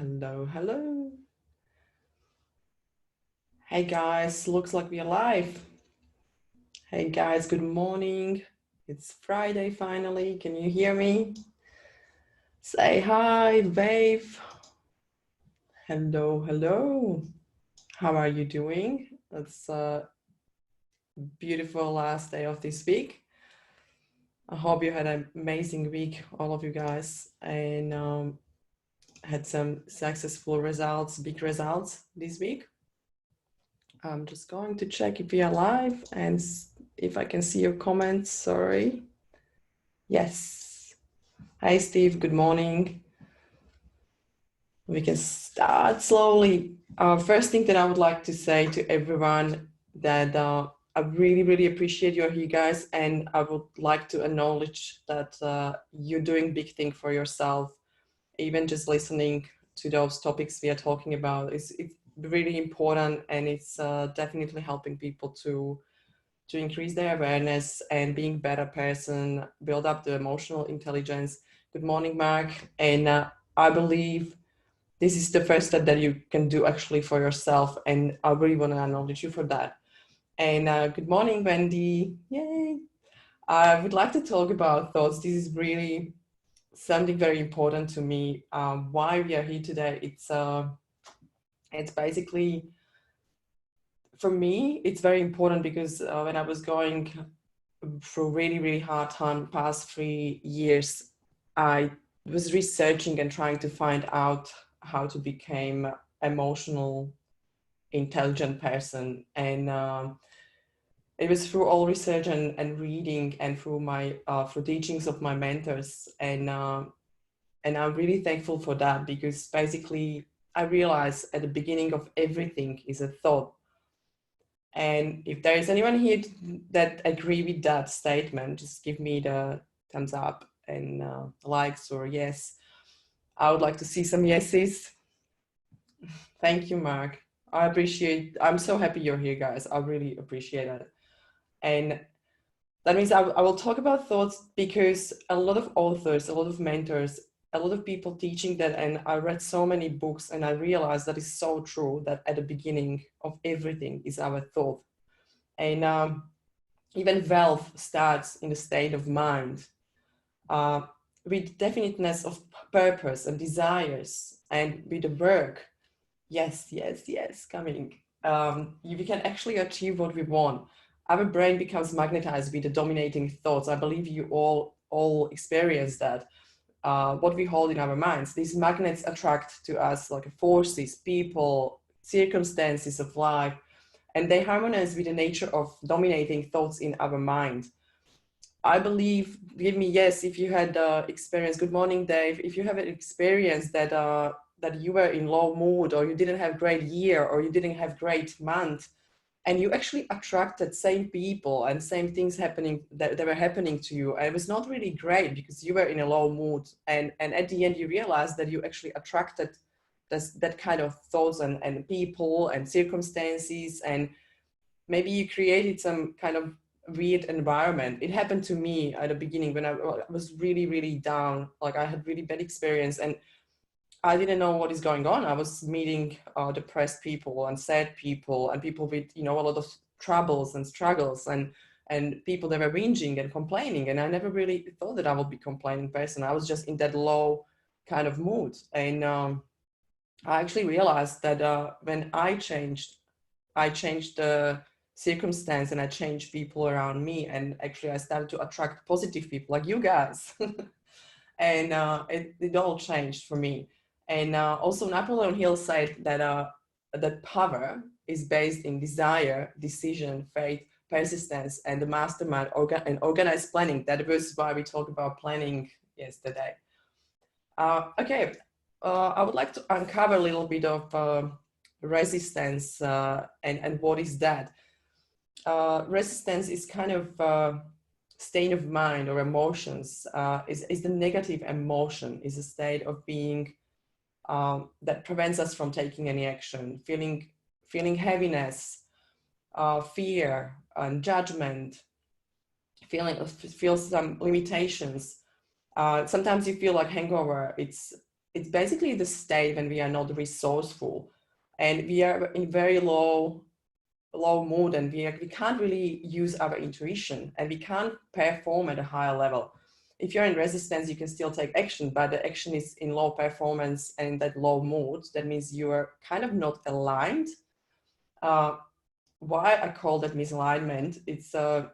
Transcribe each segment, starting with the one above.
Hello, hello. Hey guys, looks like we're live. Hey guys, good morning. It's Friday finally. Can you hear me? Say hi, wave. Hello, hello. How are you doing? It's a beautiful last day of this week. I hope you had an amazing week, all of you guys, and had some successful results, big results this week. I'm just going to check if we are live and if I can see your comments. Sorry. Yes. Hi, Steve. Good morning. We can start slowly. First thing that I would like to say to everyone that I really, really appreciate you're here, guys, and I would like to acknowledge that you're doing big thing for yourself. Even just listening to those topics we are talking about it's really important, and it's definitely helping people to increase their awareness and being better person, build up the emotional intelligence. Good morning, Mark. And I believe this is the first step that you can do actually for yourself, and I really want to acknowledge you for that. And good morning, Wendy. Yay. I would like to talk about thoughts. This is really something very important to me. Why we are here today, it's basically, for me, it's very important because when I was going through really, really hard time past 3 years, I was researching and trying to find out how to become emotional, intelligent person. And it was through all research and reading and through my through teachings of my mentors. And I'm really thankful for that, because basically I realized at the beginning of everything is a thought. And if there is anyone here that agree with that statement, just give me the thumbs up and likes or yes. I would like to see some yeses. Thank you, Mark. I'm so happy you're here, guys. I really appreciate it. And that means I will talk about thoughts because a lot of authors, a lot of mentors, a lot of people teaching that, and I read so many books and I realized that is so true, that at the beginning of everything is our thought. And even wealth starts in the state of mind, with definiteness of purpose and desires, and with the work. Yes, yes, yes, coming. We can actually achieve what we want. Our brain becomes magnetized with the dominating thoughts. I believe you all experience that. What we hold in our minds, these magnets attract to us like forces, people, circumstances of life, and they harmonize with the nature of dominating thoughts in our mind. I believe, give me yes, if you had experience, good morning, Dave, if you have an experience that that you were in low mood, or you didn't have great year, or you didn't have great month, and you actually attracted same people and same things happening that were happening to you, and it was not really great because you were in a low mood, and at the end you realized that you actually attracted that kind of thoughts and people and circumstances, and maybe you created some kind of weird environment. It happened to me at the beginning when I was really, really down. Like I had really bad experience and I didn't know what is going on. I was meeting depressed people and sad people and people with, a lot of troubles and struggles and people that were whinging and complaining. And I never really thought that I would be a complaining person. I was just in that low kind of mood. And I actually realized that when I changed the circumstance and I changed people around me, and actually I started to attract positive people like you guys. And it all changed for me. And also Napoleon Hill said that power is based in desire, decision, faith, persistence, and the mastermind and organized planning. That was why we talked about planning yesterday. Okay, I would like to uncover a little bit of resistance and what is that. Resistance is kind of state of mind or emotions, is the negative emotion, is a state of being that prevents us from taking any action, feeling heaviness, fear and judgment, feel some limitations. Sometimes you feel like hangover. it's basically the state when we are not resourceful and we are in very low mood, and we can't really use our intuition, and we can't perform at a higher level. If you're in resistance, you can still take action, but the action is in low performance and that low mood. That means you are kind of not aligned. Why I call that misalignment? It's you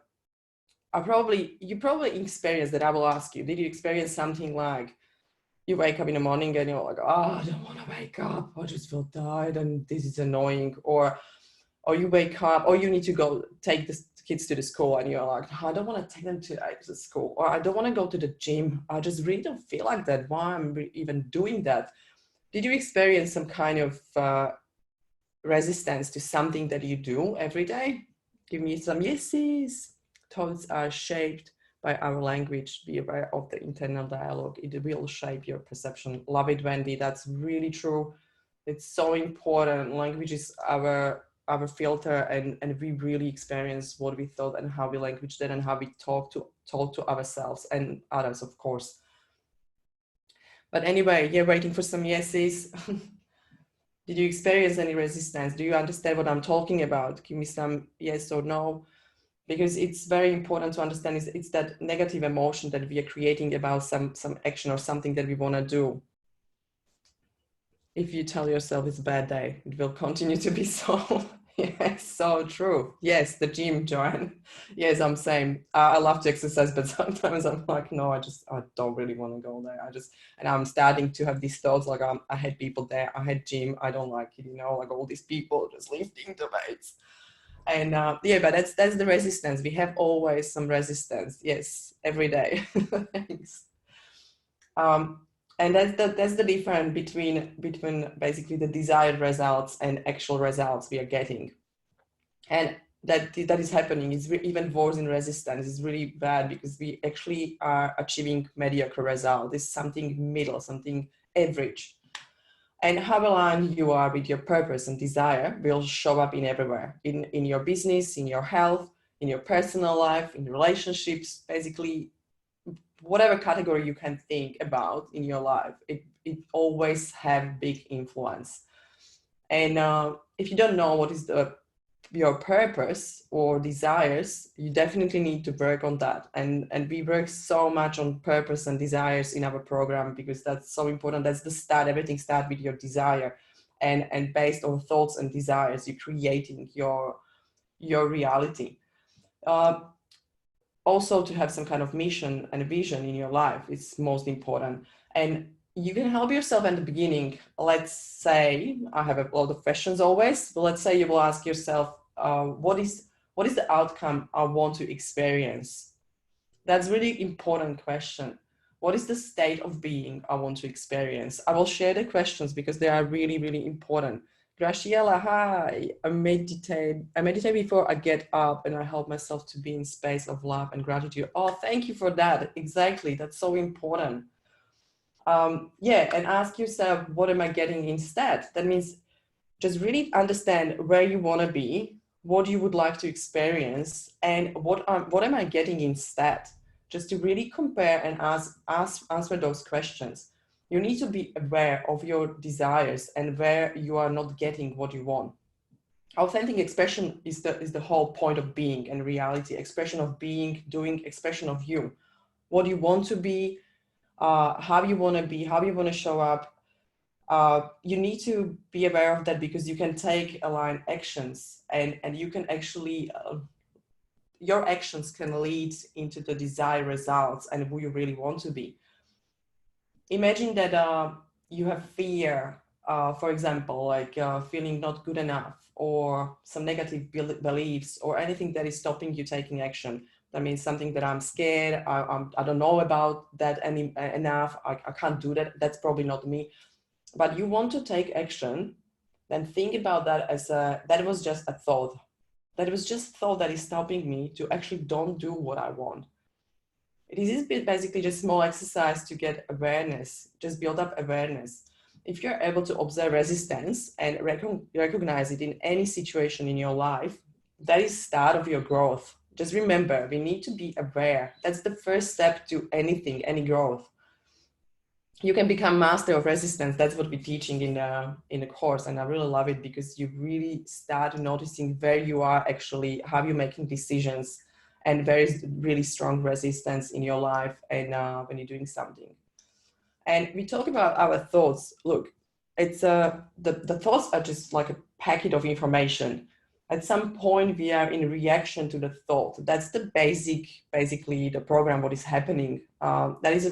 probably experienced that. I will ask you, did you experience something like you wake up in the morning and you're like, oh, I don't want to wake up, I just feel tired and this is annoying, or you wake up, or you need to go take the kids to the school and you're like, oh, I don't want to take them to the school, or I don't want to go to the gym, I just really don't feel like that, why I'm even doing that? Did you experience some kind of resistance to something that you do every day? Give me some yeses. Thoughts are shaped by our language. Be aware of the internal dialogue. It will shape your perception. Love it, Wendy. That's really true. It's so important. Language is our filter, and we really experience what we thought and how we language that and how we talk to ourselves and others, of course. But anyway, you're waiting for some yeses. Did you experience any resistance? Do you understand what I'm talking about? Give me some yes or no, because it's very important to understand it's that negative emotion that we are creating about some action or something that we want to do. If you tell yourself it's a bad day, it will continue to be so. Yes, so true. Yes, the gym, Joanne. Yes, I'm same. I love to exercise, but sometimes I'm like, no, I don't really want to go there. And I'm starting to have these thoughts like, I had people there, I had gym, I don't like it, like all these people just lifting the weights. And yeah, but that's the resistance. We have always some resistance. Yes, every day. Thanks. And that's the difference between basically the desired results and actual results we are getting. And that is happening. It's even worse in resistance. It's really bad because we actually are achieving mediocre result. It's something middle, something average. And how aligned you are with your purpose and desire will show up in everywhere, in your business, in your health, in your personal life, in relationships, basically whatever category you can think about in your life, it always have big influence. And if you don't know what is your purpose or desires, you definitely need to work on that. And we work so much on purpose and desires in our program because that's so important. That's the start. Everything starts with your desire, and based on thoughts and desires, you're creating your reality. Also, to have some kind of mission and vision in your life is most important. And you can help yourself in the beginning. Let's say, I have a lot of questions always, but let's say you will ask yourself, what is the outcome I want to experience? That's really important question. What is the state of being I want to experience? I will share the questions because they are really, really important. Graciela, hi. I meditate before I get up, and I help myself to be in space of love and gratitude. Oh, thank you for that. Exactly. That's so important. Yeah, and ask yourself, what am I getting instead? That means just really understand where you want to be, what you would like to experience, and what am I getting instead? Just to really compare and answer those questions. You need to be aware of your desires and where you are not getting what you want. Authentic expression is the whole point of being and reality. Expression of being, doing, expression of you. What you want to be, how you want to be, how you want to show up. You need to be aware of that because you can take aligned actions, and you can actually your actions can lead into the desired results and who you really want to be. Imagine that you have fear, for example, like feeling not good enough, or some negative beliefs, or anything that is stopping you taking action. That means something that I'm scared, I don't know about that enough, I can't do that, that's probably not me. But you want to take action, then think about that as that was just a thought. That was just thought that is stopping me to actually don't do what I want. It is basically just small exercise to get awareness, just build up awareness. If you're able to observe resistance and recognize it in any situation in your life, that is start of your growth. Just remember, we need to be aware. That's the first step to anything, any growth. you can become master of resistance. That's what we're teaching in the course, and I really love it because you really start noticing where you are actually, how you're making decisions, and there is really strong resistance in your life and when you're doing something. And we talk about our thoughts. Look, it's the thoughts are just like a packet of information. At some point, we are in reaction to the thought. That's the basically the program. What is happening? That is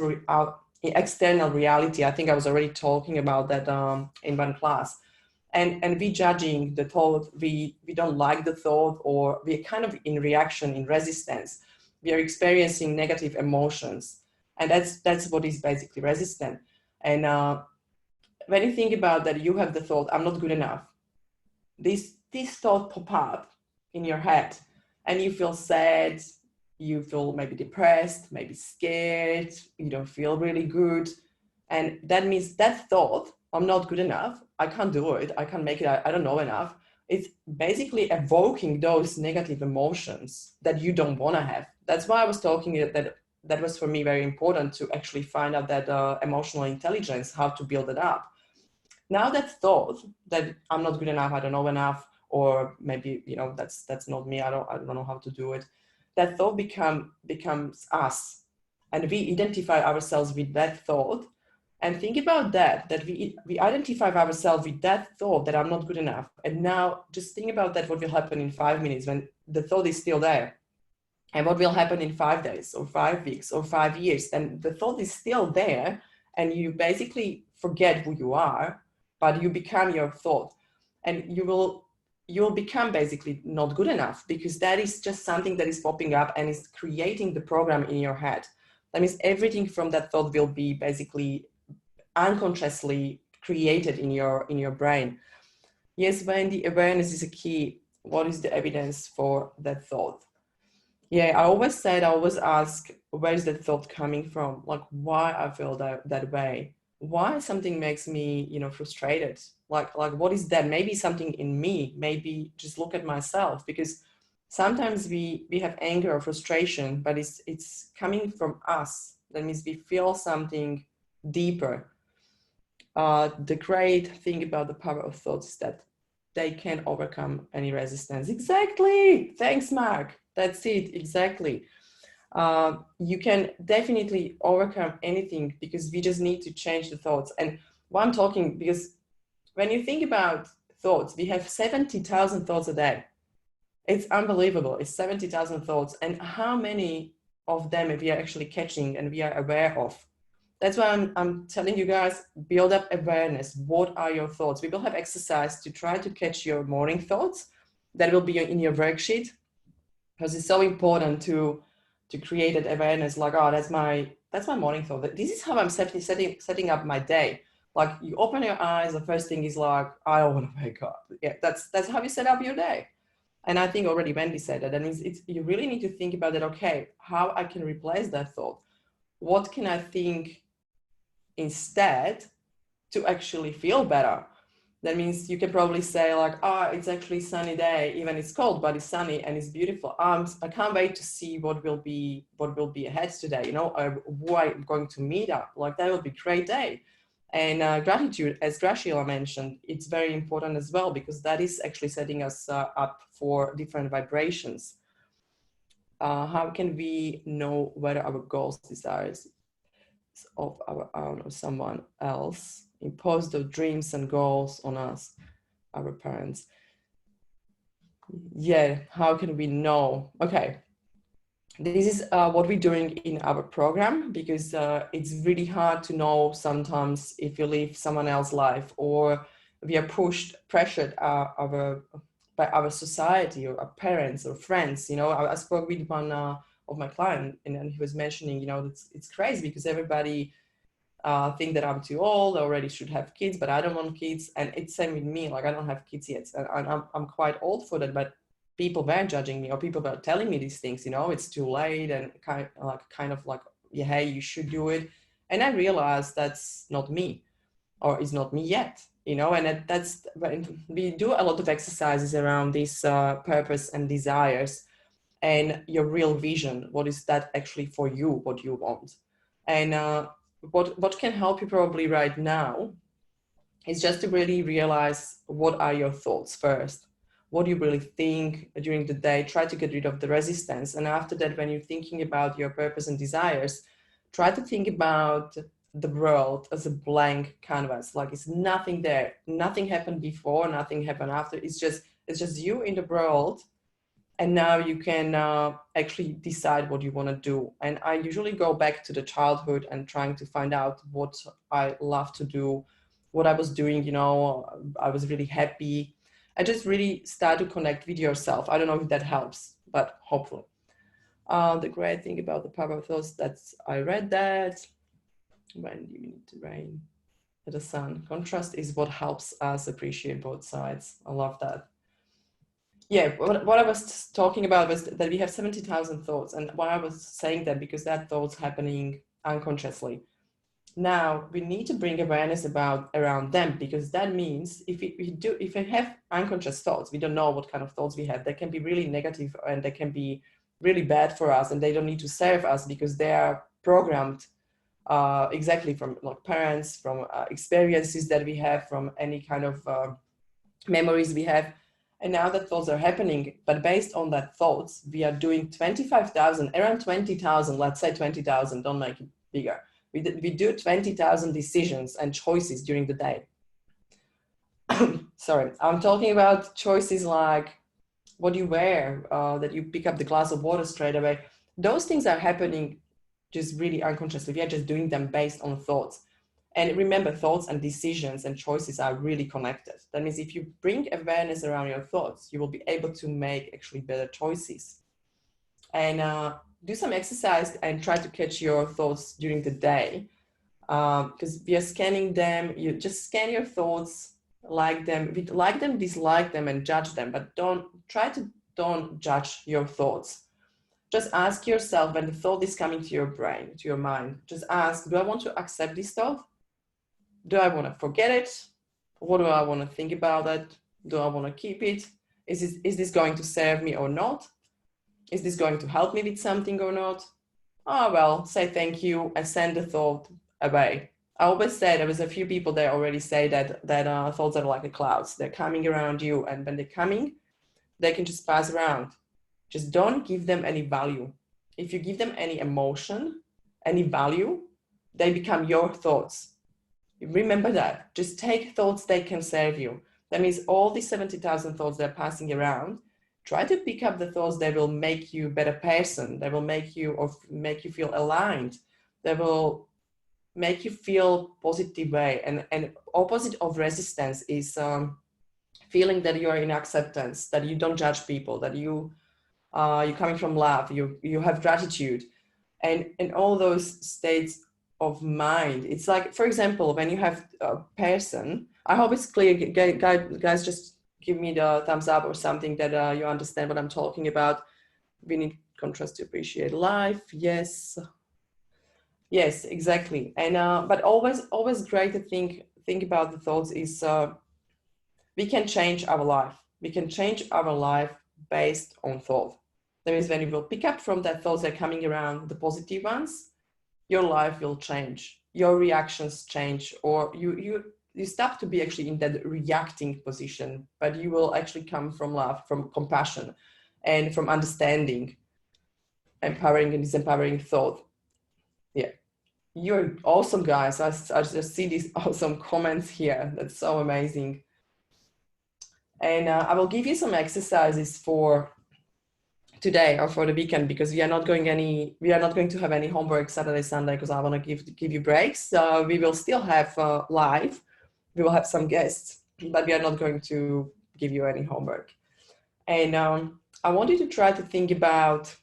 external reality. I think I was already talking about that in one class. And we judging the thought. We don't like the thought, or we're kind of in reaction, in resistance. We are experiencing negative emotions, and that's what is basically resistant. And when you think about that, you have the thought, I'm not good enough. This thought pop up in your head, and you feel sad, you feel maybe depressed, maybe scared, you don't feel really good. And that means that thought, I'm not good enough, I can't do it, I can't make it, I don't know enough, it's basically evoking those negative emotions that you don't want to have. That's why I was talking that was for me very important to actually find out that emotional intelligence, how to build it up. Now that thought that I'm not good enough, I don't know enough, or maybe, you know, that's not me, I don't know how to do it, that thought becomes us, and we identify ourselves with that thought. And think about that we identify ourselves with that thought that I'm not good enough. And now just think about that, what will happen in 5 minutes when the thought is still there, and what will happen in 5 days or 5 weeks or 5 years, and the thought is still there, and you basically forget who you are, but you become your thought. And you'll become basically not good enough, because that is just something that is popping up and is creating the program in your head. That means everything from that thought will be basically unconsciously created in your brain. Yes, when the awareness is a key, what is the evidence for that thought? Yeah, I always ask, where is that thought coming from? Like, why I feel that way? Why something makes me, frustrated? Like what is that? Maybe something in me, maybe just look at myself, because sometimes we have anger or frustration, but it's coming from us. That means we feel something deeper. The great thing about the power of thoughts is that they can overcome any resistance. Exactly. Thanks, Mark. That's it. Exactly. You can definitely overcome anything, because we just need to change the thoughts. And why I'm talking, because when you think about thoughts, we have 70,000 thoughts a day. It's unbelievable. It's 70,000 thoughts. And how many of them we are actually catching and we are aware of? That's why I'm telling you guys, build up awareness. What are your thoughts? We will have exercise to try to catch your morning thoughts. That will be in your worksheet, because it's so important to create that awareness. Like, oh, that's my morning thought. This is how I'm setting up my day. Like, you open your eyes, the first thing is like, I don't want to wake up. Yeah, that's how you set up your day. And I think already Wendy said that. That means you really need to think about that. Okay, how I can replace that thought? What can I think instead to actually feel better? That means you can probably say like, oh, it's actually sunny day, even it's cold, but it's sunny and it's beautiful. I can't wait to see what will be ahead today, who I'm going to meet up. Like, that will be a great day. And gratitude, as Graciela mentioned, it's very important as well, because that is actually setting us up for different vibrations. How can we know whether our goals, desires of our own or someone else impose their dreams and goals on us, our parents? Yeah, how can we know? Okay, this is what we're doing in our program, because it's really hard to know sometimes if you live someone else's life, or we are pressured by our society or our parents or friends. I spoke with one of my clients, and he was mentioning, it's crazy because everybody think that I'm too old, I already should have kids, but I don't want kids. And it's same with me, like I don't have kids yet, and I'm quite old for that, but people were judging me, or people were telling me these things, it's too late, and kind of like, yeah, hey, you should do it. And I realized that's not me, or is not me yet, and that's when we do a lot of exercises around this purpose and desires, and your real vision. What is that actually for you, what you want? And what can help you probably right now is just to really realize what are your thoughts first. What do you really think during the day? Try to get rid of the resistance. And after that, when you're thinking about your purpose and desires, try to think about the world as a blank canvas. Like it's nothing there. Nothing happened before, nothing happened after. It's just you in the world. And now you can actually decide what you want to do. And I usually go back to the childhood and trying to find out what I love to do, what I was doing, you know, I was really happy. I just really start to connect with yourself. I don't know if that helps, but hopefully. The great thing about the power of thoughts, I read that. When do you need to rain? The sun. Contrast is what helps us appreciate both sides. I love that. Yeah, what I was talking about was that we have 70,000 thoughts. And why I was saying that, because that thoughts happening unconsciously. Now we need to bring awareness around them, because that means if we have unconscious thoughts, we don't know what kind of thoughts we have. They can be really negative and they can be really bad for us, and they don't need to serve us because they are programmed exactly from like parents, from experiences that we have, from any kind of memories we have. And now that thoughts are happening, but based on that thoughts, we are doing 25,000, around 20,000, let's say 20,000, don't make it bigger. We do 20,000 decisions and choices during the day. Sorry, I'm talking about choices like what you wear, that you pick up the glass of water straight away. Those things are happening just really unconsciously. We are just doing them based on thoughts. And remember, thoughts and decisions and choices are really connected. That means if you bring awareness around your thoughts, you will be able to make actually better choices. And do some exercise and try to catch your thoughts during the day. Because we are scanning them, you just scan your thoughts, like them, dislike them, and judge them, but don't judge your thoughts. Just ask yourself, when the thought is coming to your brain, to your mind, just ask, do I want to accept this thought? Do I want to forget it? What do I want to think about it? Do I want to keep it? Is this going to serve me or not? Is this going to help me with something or not? Oh, well, say thank you and send the thought away. I always say, there was a few people that already say that thoughts are like the clouds. They're coming around you, and when they're coming, they can just pass around. Just don't give them any value. If you give them any emotion, any value, they become your thoughts. Remember that. Just take thoughts that can serve you. That means all these 70,000 thoughts that are passing around, try to pick up the thoughts that will make you a better person, that will make you feel aligned, that will make you feel positive way. And opposite of resistance is feeling that you are in acceptance, that you don't judge people, that you're coming from love, you have gratitude, and all those states of mind. It's like, for example, when you have a person, I hope it's clear, guys, just give me the thumbs up or something that you understand what I'm talking about. We need contrast to appreciate life. Yes, exactly. And but always great to think about the thoughts is we can change our life. We can change our life based on thought. That means when you will pick up from that thoughts that are coming around, the positive ones, your life will change, your reactions change, or you stop to be actually in that reacting position, but you will actually come from love, from compassion, and from understanding, empowering and disempowering thought. Yeah, you're awesome, guys. I just see these awesome comments here. That's so amazing. And I will give you some exercises for today or for the weekend, because we are not going to have any homework Saturday, Sunday, because I want to give you breaks. We will still have live. We will have some guests, but we are not going to give you any homework. And I want you to try to think about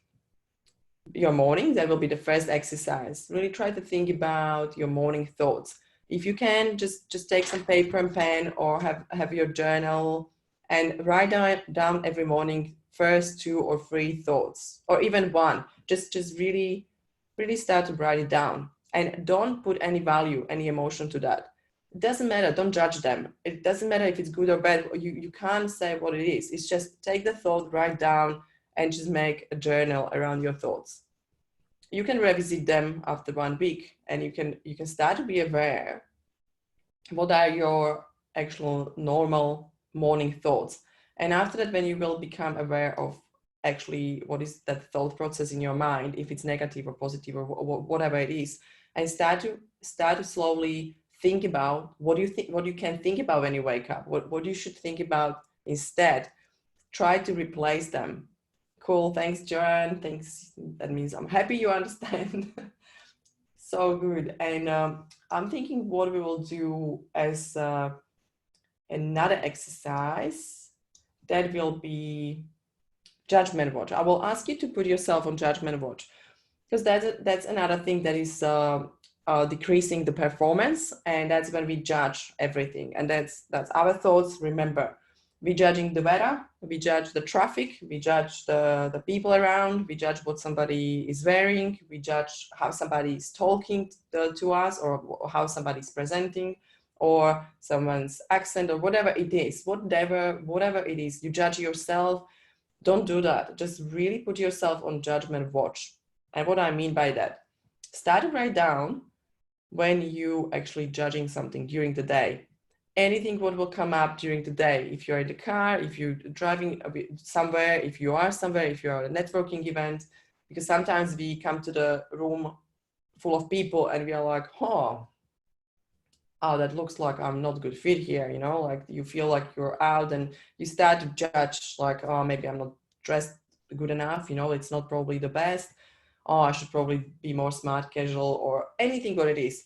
your morning. That will be the first exercise. Really try to think about your morning thoughts. If you can, just take some paper and pen, or have your journal, and write down every morning first 2 or 3 thoughts, or even one. Just really start to write it down, and don't put any value, any emotion to that. It doesn't matter. Don't judge them. It doesn't matter if it's good or bad. You can't say what it is. It's just take the thought, write down, and just make a journal around your thoughts. you can revisit them after 1 week, and you can start to be aware what are your actual normal morning thoughts. And after that, when you will become aware of actually what is that thought process in your mind, if it's negative or positive or whatever it is, and start to slowly think about what you can think about when you wake up, what you should think about instead. Try to replace them. Cool, thanks, Joanne. Thanks. That means I'm happy you understand. So good. And I'm thinking what we will do as another exercise, that will be judgment watch. I will ask you to put yourself on judgment watch, because that's another thing that is decreasing the performance, and that's when we judge everything, and that's our thoughts. Remember, we're judging the weather, we judge the traffic, we judge the people around, we judge what somebody is wearing, we judge how somebody is talking to us, or how somebody is presenting, or someone's accent, or whatever it is, whatever it is, you judge yourself. Don't do that. Just really put yourself on judgment watch. And what I mean by that, start to write down when you actually judging something during the day. Anything what will come up during the day, if you're in the car, if you're driving somewhere, if you are somewhere, if you're at a networking event, because sometimes we come to the room full of people and we are like, oh, that looks like I'm not a good fit here, you know, like you feel like you're out, and you start to judge like, oh, maybe I'm not dressed good enough, you know, it's not probably the best. Oh, I should probably be more smart casual, or anything what it is.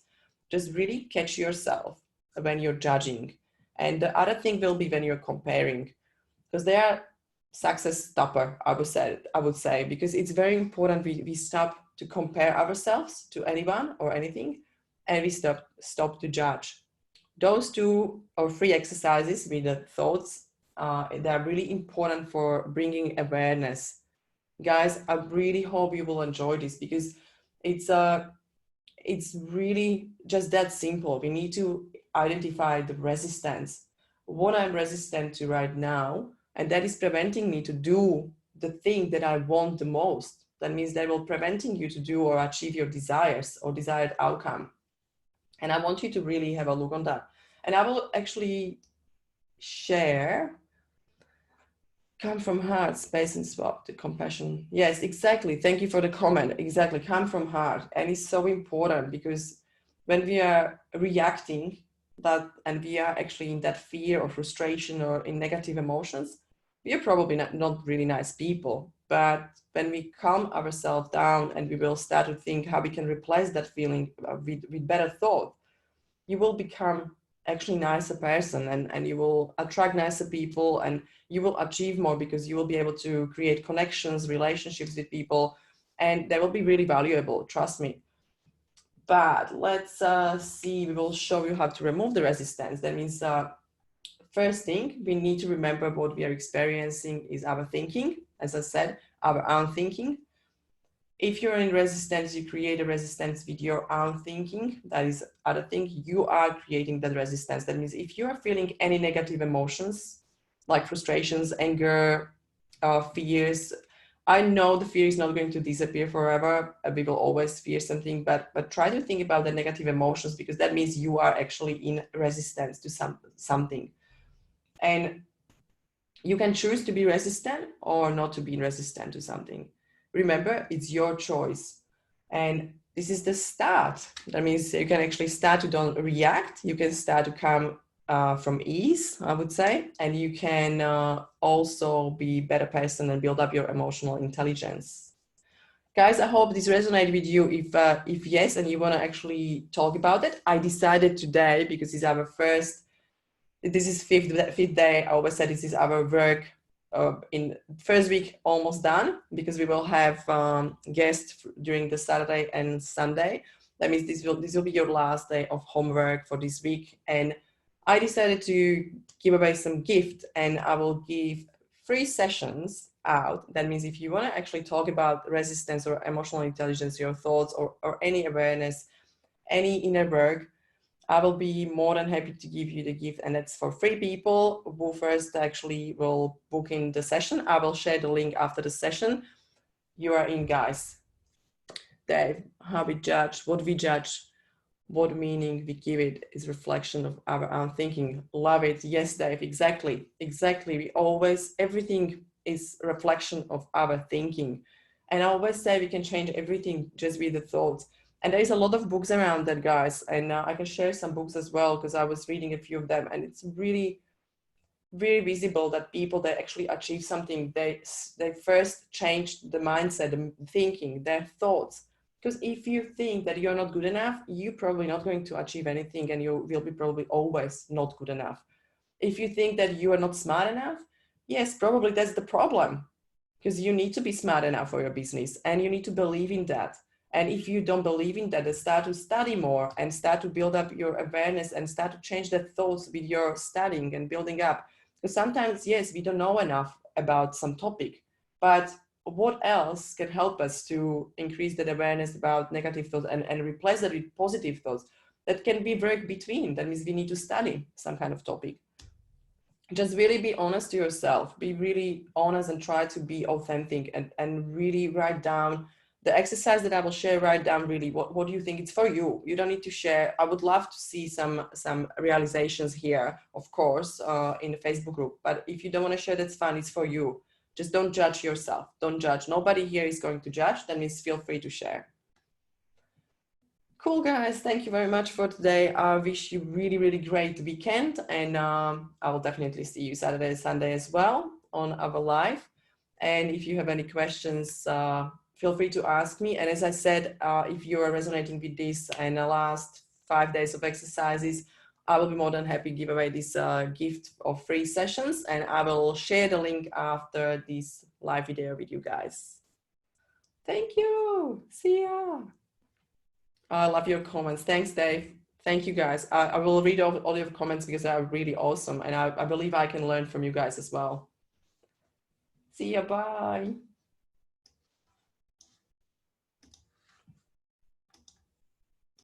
Just really catch yourself when you're judging. And the other thing will be when you're comparing, because they are success stopper, I would say, because it's very important we stop to compare ourselves to anyone or anything, and we stop to judge. Those 2 or 3 exercises with the thoughts, they're really important for bringing awareness. Guys, I really hope you will enjoy this, because it's really just that simple. We need to identify the resistance, what I'm resistant to right now, and that is preventing me to do the thing that I want the most. That means they will preventing you to do or achieve your desires or desired outcome. And I want you to really have a look on that. And I will actually share come from heart, space and swap, the compassion. Yes, exactly. Thank you for the comment. Exactly. Come from heart. And it's so important, because when we are reacting that, and we are actually in that fear or frustration or in negative emotions, we are probably not really nice people. But when we calm ourselves down and we will start to think how we can replace that feeling with better thought, you will become actually nicer person, and you will attract nicer people, and you will achieve more, because you will be able to create connections, relationships with people, and they will be really valuable, trust me. But let's see, we will show you how to remove the resistance. That means first thing, we need to remember what we are experiencing is our thinking, as I said, our own thinking. If you're in resistance, you create a resistance with your own thinking. That is other thing, you are creating that resistance. That means if you are feeling any negative emotions, like frustrations, anger, fears, I know the fear is not going to disappear forever. We will always fear something, but try to think about the negative emotions, because that means you are actually in resistance to something. And you can choose to be resistant or not to be resistant to something. Remember, it's your choice. And this is the start. That means you can actually start to don't react. You can start to come from ease, I would say. And you can also be a better person and build up your emotional intelligence. Guys, I hope this resonated with you. If yes, and you want to actually talk about it, I decided today, because it's our this is fifth day. I always said this is our work in first week almost done, because we will have guests during the Saturday and Sunday. That means this will be your last day of homework for this week. And I decided to give away some gift, and I will give 3 sessions out. That means if you want to actually talk about resistance or emotional intelligence, your thoughts, or any awareness, any inner work, I will be more than happy to give you the gift, and it's for 3 people who first actually will book in the session. I will share the link after the session. You are in, guys. Dave, how we judge, what we judge, what meaning we give it is reflection of our own thinking. Love it. Yes, Dave, exactly. Exactly. We always, everything is a reflection of our thinking. And I always say we can change everything just with the thoughts. And there's a lot of books around that, guys. And I can share some books as well, because I was reading a few of them, and it's really very visible that people that actually achieve something, they first change the mindset, the thinking, their thoughts. Because if you think that you're not good enough, you're probably not going to achieve anything, and you will be probably always not good enough. If you think that you are not smart enough, yes, probably that's the problem, because you need to be smart enough for your business, and you need to believe in that. And if you don't believe in that, then start to study more and start to build up your awareness and start to change the thoughts with your studying and building up. Because sometimes, yes, we don't know enough about some topic, but what else can help us to increase that awareness about negative thoughts and replace that with positive thoughts that can be very between? That means we need to study some kind of topic. Just really be honest to yourself, be really honest and try to be authentic, and really write down the exercise that I will share. Write down really what do you think it's for you. You don't need to share. I would love to see some realizations here, of course, in the Facebook group, but if you don't want to share, that's fine. It's for you. Just don't judge yourself. Don't judge. Nobody here is going to judge. That means feel free to share. Cool, guys. Thank you very much for today. I wish you really, really great weekend. And I will definitely see you Saturday, Sunday as well on our live. And if you have any questions, feel free to ask me. And as I said, if you are resonating with this and the last 5 days of exercises, I will be more than happy to give away this gift of free sessions. And I will share the link after this live video with you guys. Thank you. See ya. I love your comments. Thanks, Dave. Thank you, guys. I will read all your comments because they are really awesome. And I believe I can learn from you guys as well. See ya. Bye.